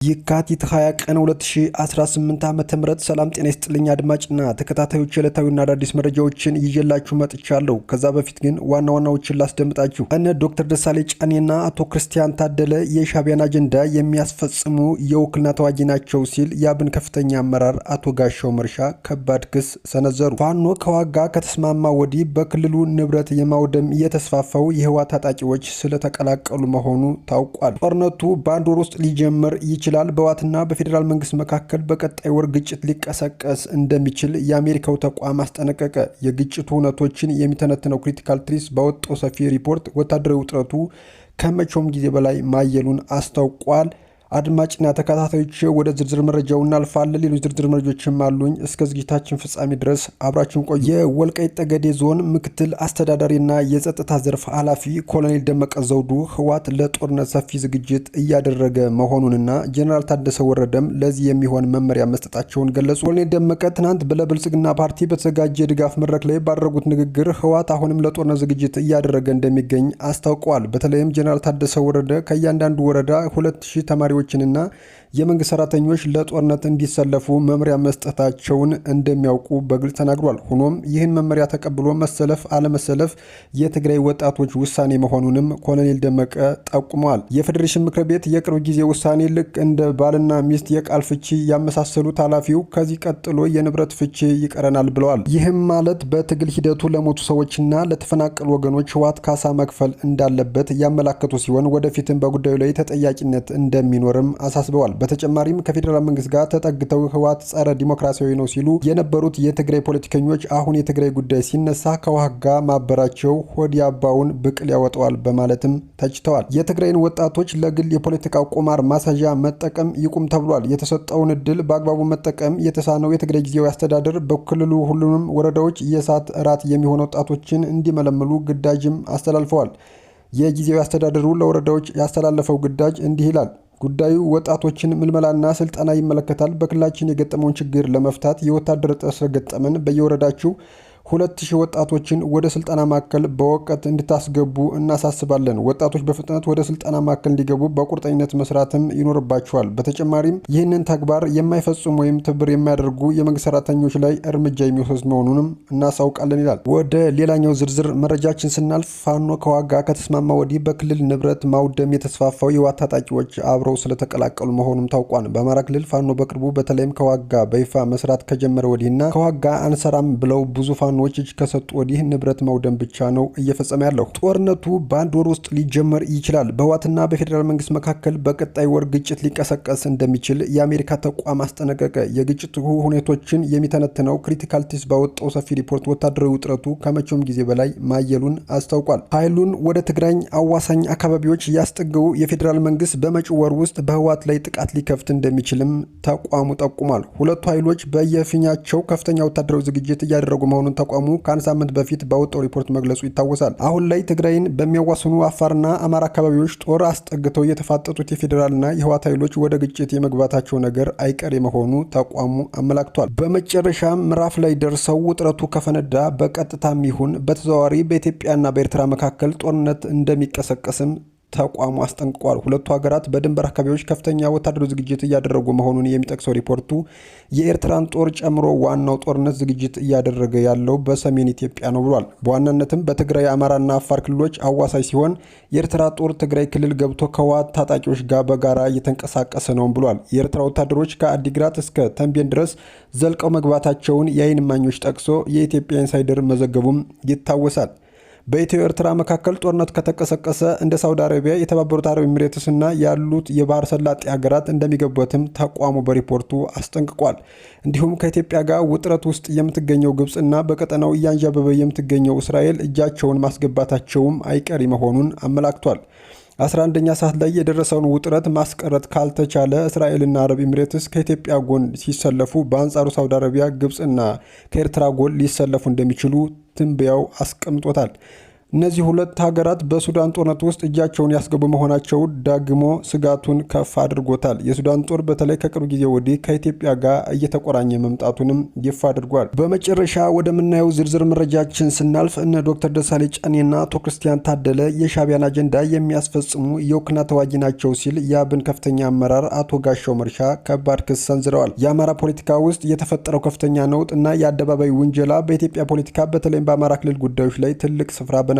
የካቲት 20 ቀን 2018 ዓ.ም ሰላም ጤና ይስጥልኝ አድማጭና ተከታታዮች ዕለታዊና አዳዲስ መረጃዎችን ይዤላችሁ መጥቻለሁ። ከዛ በፊት ግን ዋና ዋናዎችን ላስደምጣችሁ። እነ ዶክተር ደሳለኝ ጫኔና አቶ ክርስቲያን ታደለ የሻዕቢያን አጀንዳ የሚያስፈጽሙ የውክልና ተዋጊ ናቸው ሲል የአብን ከፍተኛ አመራር አቶ ጋሻው መርሻ ከባድ ክስ ሰነዘሩ። ፋኖ ከዋጋ ከተስማማ ወዲህ በክልሉ ንብረት የማውደም የተስፋፋው የህወሓት ታጣቂዎች ስለተቀላቀሉ መሆኑ ታውቋል። ጦርነቱ በአንድ ወር ውስጥ ሊጀምር ይችላል። በህወሓትና በፌዴራል መንግስት መካከል በቀጣይ ወር ግጭት ሊቀሰቀስ እንደሚችል የአሜሪካው ተቋም አስጠነቀቀ። የግጭቱ እውነቶችን የሚተነትነው ክሪቲካል ትሪስ ባወጣው ሰፊ ሪፖርት ወታደራዊ ውጥረቱ ከመቼውም ጊዜ በላይ ማየሉን አስታውቋል። አድማጭና ተከታታዮች ወደ ዝርዝር መረጃው እናልፋለን። ሌሎች ዝርዝር መረጃዎችም አሉኝ። እስከ ዝግጅታችን ፍጻሜ ድረስ አብራችሁን ቆዩ። የወልቃይት ጠገዴ ዞን ምክትል አስተዳዳሪና የጸጥታ ዘርፍ ኃላፊ ኮሎኔል ደመቀ ዘውዱ ህወሓት ለጦርነት ሰፊ ዝግጅት እያደረገ መሆኑንና ጀነራል ታደሰ ወረደም ለዚህ የሚሆን መመሪያ መስጠታቸውን ገለጹ። ኮሎኔል ደመቀ ትናንት ለብልጽግና ፓርቲ በተዘጋጀ ድጋፍ መድረክ ላይ ባደረጉት ንግግር ህወሓት አሁንም ለጦርነት ዝግጅት እያደረገ እንደሚገኝ አስታውቀዋል። በተለይም ጀነራል ታደሰ ወረደ ከእያንዳንዱ ወረዳ 2000 ተማሪዎችንና የመንግስት ሰራተኞች ለጦርነት እንዲሰለፉ መመሪያ መስጠታቸውን እንደሚያውቁ በግልጽ ተናግሯል። ሆኖም ይህን መመሪያ ተቀብሎ መሰለፍ አለመሰለፍ የትግራይ ወጣቶች ውሳኔ መሆኑንም ኮሎኔል ደመቀ ጠቁመዋል። የፌዴሬሽን ምክር ቤት የቅርብ ጊዜ ውሳኔ ልክ እንደ ባልና ሚስት የቃል ፍቺ ያመሳሰሉት ኃላፊው ከዚህ ቀጥሎ የንብረት ፍቺ ይቀረናል ብለዋል። ይህም ማለት በትግል ሂደቱ ለሞቱ ሰዎችና ለተፈናቀሉ ወገኖች ህወሓት ካሳ መክፈል እንዳለበት ያመላከቱ ሲሆን ወደፊትም በጉዳዩ ላይ ተጠያቂነት እንደሚኖርም አሳስበዋል። በተጨማሪም ከፌዴራል መንግስት ጋር ተጠግተው ህወሓት ጸረ ዲሞክራሲያዊ ነው ሲሉ የነበሩት የትግራይ ፖለቲከኞች አሁን የትግራይ ጉዳይ ሲነሳ ከህወሓት ጋር ማበራቸው ሆድ ያባውን ብቅል ያወጣዋል በማለትም ተችተዋል። የትግራይን ወጣቶች ለግል የፖለቲካ ቁማር ማሳዣ መጠቀም ይቁም ተብሏል። የተሰጠውን እድል በአግባቡ መጠቀም የተሳነው የትግራይ ጊዜያዊ አስተዳደር በክልሉ ሁሉንም ወረዳዎች የእሳት እራት የሚሆኑ ወጣቶችን እንዲመለምሉ ግዳጅም አስተላልፈዋል። የጊዜያዊ አስተዳደሩ ለወረዳዎች ያስተላለፈው ግዳጅ እንዲህ ይላል። ጉዳዩ ወጣቶችን ምልመላና ስልጠና ይመለከታል። በክልላችን የገጠመውን ችግር ለመፍታት የወታደር እጥረት ስለገጠመን በየወረዳችሁ 2000 ወጣቶችን ወደ ስልጠና ማዕከል በወቅት እንድታስገቡ እናሳስባለን። ወጣቶች በፍጥነት ወደ ስልጠና ማዕከል እንዲገቡ በቁርጠኝነት መስራትም ይኖርባቸዋል። በተጨማሪም ይህንን ተግባር የማይፈጽሙ ወይም ትብብር የማያደርጉ የመንግስት ሰራተኞች ላይ እርምጃ የሚወስድ መሆኑንም እናሳውቃለን ይላል። ወደ ሌላኛው ዝርዝር መረጃችን ስናልፍ ፋኖ ከዋጋ ከተስማማ ወዲህ በክልል ንብረት ማውደም የተስፋፋው የህወሓት ታጣቂዎች አብረው ስለተቀላቀሉ መሆኑም ታውቋል። በአማራ ክልል ፋኖ በቅርቡ በተለይም ከዋጋ በይፋ መስራት ከጀመረ ወዲህና ከዋጋ አንሰራም ብለው ብዙ ፋኖ እጅ ከሰጡ ወዲህ ንብረት ማውደም ብቻ ነው እየፈጸመ ያለው። ጦርነቱ በአንድ ወር ውስጥ ሊጀመር ይችላል። በህወሓትና በፌዴራል መንግስት መካከል በቀጣይ ወር ግጭት ሊቀሰቀስ እንደሚችል የአሜሪካ ተቋም አስጠነቀቀ። የግጭቱ ሁኔታዎችን የሚተነትነው ክሪቲካል ትሪስ ባወጣው ሰፊ ሪፖርት ወታደራዊ ውጥረቱ ከመቼውም ጊዜ በላይ ማየሉን አስታውቋል። ኃይሉን ወደ ትግራይ አዋሳኝ አካባቢዎች ያስጠገው የፌዴራል መንግስት በመጪው ወር ውስጥ በህወሓት ላይ ጥቃት ሊከፍት እንደሚችልም ተቋሙ ጠቁሟል። ሁለቱ ኃይሎች በየፊናቸው ከፍተኛ ወታደራዊ ዝግጅት እያደረጉ መሆኑን ተቋሙ ከአንድ ሳምንት በፊት ባወጣው ሪፖርት መግለጹ ይታወሳል። አሁን ላይ ትግራይን በሚያዋስኑ አፋርና አማራ አካባቢዎች ጦር አስጠግተው የተፋጠጡት የፌዴራልና የህወሓት ኃይሎች ወደ ግጭት የመግባታቸው ነገር አይቀሬ መሆኑ ተቋሙ አመላክቷል። በመጨረሻም ምዕራፍ ላይ ደርሰው ውጥረቱ ከፈነዳ በቀጥታም ይሁን በተዘዋዋሪ በኢትዮጵያና በኤርትራ መካከል ጦርነት እንደሚቀሰቀስም ተቋሙ አስጠንቅቋል። ሁለቱ ሀገራት በድንበር አካባቢዎች ከፍተኛ ወታደራዊ ዝግጅት እያደረጉ መሆኑን የሚጠቅሰው ሪፖርቱ የኤርትራን ጦር ጨምሮ ዋናው ጦርነት ዝግጅት እያደረገ ያለው በሰሜን ኢትዮጵያ ነው ብሏል። በዋናነትም በትግራይ አማራና አፋር ክልሎች አዋሳኝ ሲሆን የኤርትራ ጦር ትግራይ ክልል ገብቶ ከህወሓት ታጣቂዎች ጋር በጋራ እየተንቀሳቀሰ ነው ብሏል። የኤርትራ ወታደሮች ከአዲግራት እስከ ተንቤን ድረስ ዘልቀው መግባታቸውን የዓይን እማኞች ጠቅሶ የኢትዮጵያ ኢንሳይደር መዘገቡም ይታወሳል። በኢትዮ ኤርትራ መካከል ጦርነት ከተቀሰቀሰ እንደ ሳውዲ አረቢያ፣ የተባበሩት አረብ ኤሚሬትስና ያሉት የባህር ሰላጤ ሀገራት እንደሚገቡበትም ተቋሙ በሪፖርቱ አስጠንቅቋል። እንዲሁም ከኢትዮጵያ ጋር ውጥረት ውስጥ የምትገኘው ግብፅና በቀጠናው እያንዣበበ የምትገኘው እስራኤል እጃቸውን ማስገባታቸውም አይቀሬ መሆኑን አመላክቷል። 11ኛ ሰዓት ላይ የደረሰውን ውጥረት ማስቀረት ካልተቻለ እስራኤልና አረብ ኤሚሬትስ ከኢትዮጵያ ጎን ሲሰለፉ፣ በአንጻሩ ሳውዲ አረቢያ፣ ግብፅና ከኤርትራ ጎን ሊሰለፉ እንደሚችሉ ትንበያው አስቀምጦታል። እነዚህ ሁለት ሀገራት በሱዳን ጦርነት ውስጥ እጃቸውን ያስገቡ መሆናቸው ደግሞ ስጋቱን ከፍ አድርጎታል። የሱዳን ጦር በተለይ ከቅርብ ጊዜ ወዲህ ከኢትዮጵያ ጋር እየተቆራኘ መምጣቱንም ይፋ አድርጓል። በመጨረሻ ወደምናየው ዝርዝር መረጃችን ስናልፍ እነ ዶክተር ደሳለኝ ጫኔና አቶ ክርስቲያን ታደለ የሻዕቢያን አጀንዳ የሚያስፈጽሙ የውክልና ተዋጊ ናቸው ሲል የአብን ከፍተኛ አመራር አቶ ጋሻው መርሻ ከባድ ክስ ሰንዝረዋል። የአማራ ፖለቲካ ውስጥ የተፈጠረው ከፍተኛ ነውጥ እና የአደባባይ ውንጀላ በኢትዮጵያ ፖለቲካ በተለይም በአማራ ክልል ጉዳዮች ላይ ትልቅ ስፍራ በነበራቸው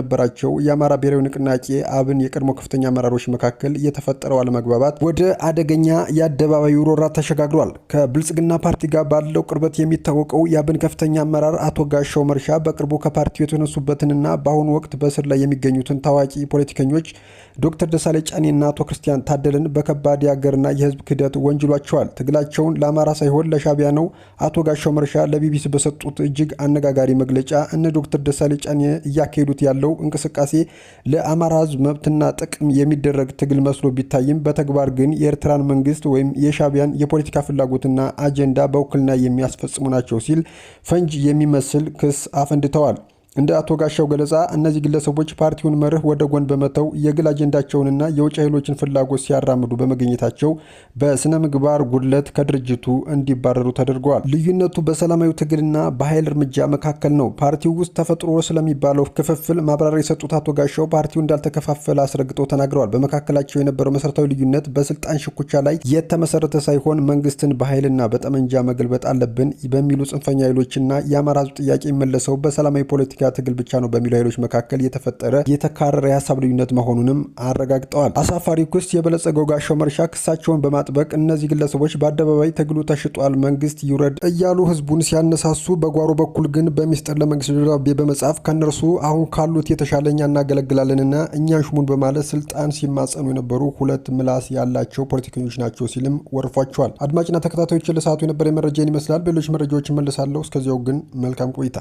የአማራ ብሔራዊ ንቅናቄ አብን የቀድሞ ከፍተኛ አመራሮች መካከል የተፈጠረው አለመግባባት ወደ አደገኛ የአደባባይ ውሮራ ተሸጋግሯል። ከብልጽግና ፓርቲ ጋር ባለው ቅርበት የሚታወቀው የአብን ከፍተኛ አመራር አቶ ጋሻው መርሻ በቅርቡ ከፓርቲው የተነሱበትንና በአሁኑ ወቅት በእስር ላይ የሚገኙትን ታዋቂ ፖለቲከኞች ዶክተር ደሳለኝ ጫኔና አቶ ክርስቲያን ታደለን በከባድ የሀገርና የሕዝብ ክህደት ወንጅሏቸዋል። ትግላቸውን ለአማራ ሳይሆን ለሻዕቢያ ነው። አቶ ጋሻው መርሻ ለቢቢሲ በሰጡት እጅግ አነጋጋሪ መግለጫ እነ ዶክተር ደሳለኝ ጫኔ እያካሄዱት ያለው እንቅስቃሴ ለአማራ ሕዝብ መብትና ጥቅም የሚደረግ ትግል መስሎ ቢታይም በተግባር ግን የኤርትራን መንግስት ወይም የሻዕቢያን የፖለቲካ ፍላጎትና አጀንዳ በውክልና የሚያስፈጽሙ ናቸው ሲል ፈንጅ የሚመስል ክስ አፈንድተዋል። እንደ አቶ ጋሻው ገለጻ እነዚህ ግለሰቦች ፓርቲውን መርህ ወደ ጎን በመተው የግል አጀንዳቸውንና የውጭ ኃይሎችን ፍላጎት ሲያራምዱ በመገኘታቸው በስነ ምግባር ጉድለት ከድርጅቱ እንዲባረሩ ተደርገዋል። ልዩነቱ በሰላማዊ ትግልና በኃይል እርምጃ መካከል ነው። ፓርቲው ውስጥ ተፈጥሮ ስለሚባለው ክፍፍል ማብራሪያ የሰጡት አቶ ጋሻው ፓርቲው እንዳልተከፋፈለ አስረግጠው ተናግረዋል። በመካከላቸው የነበረው መሰረታዊ ልዩነት በስልጣን ሽኩቻ ላይ የተመሰረተ ሳይሆን መንግስትን በኃይልና በጠመንጃ መገልበጥ አለብን በሚሉ ጽንፈኛ ኃይሎችና የአማራ ሕዝብ ጥያቄ የሚመለሰው በሰላማዊ ፖለቲካ ትግል ብቻ ነው በሚሉ ኃይሎች መካከል የተፈጠረ የተካረረ የሀሳብ ልዩነት መሆኑንም አረጋግጠዋል። አሳፋሪ ክስ የበለጸገው ጋሻው መርሻ ክሳቸውን በማጥበቅ እነዚህ ግለሰቦች በአደባባይ ትግሉ ተሽጧል፣ መንግስት ይውረድ እያሉ ህዝቡን ሲያነሳሱ፣ በጓሮ በኩል ግን በሚስጥር ለመንግስት ደብዳቤ በመጻፍ ከነርሱ አሁን ካሉት የተሻለ እኛ እናገለግላለንና እኛን ሹሙን በማለት ስልጣን ሲማጸኑ የነበሩ ሁለት ምላስ ያላቸው ፖለቲከኞች ናቸው ሲልም ወርፏቸዋል። አድማጭና ተከታታዮች ለሰዓቱ የነበረ መረጃን ይመስላል። በሌሎች መረጃዎች እመለሳለሁ። እስከዚያው ግን መልካም ቆይታ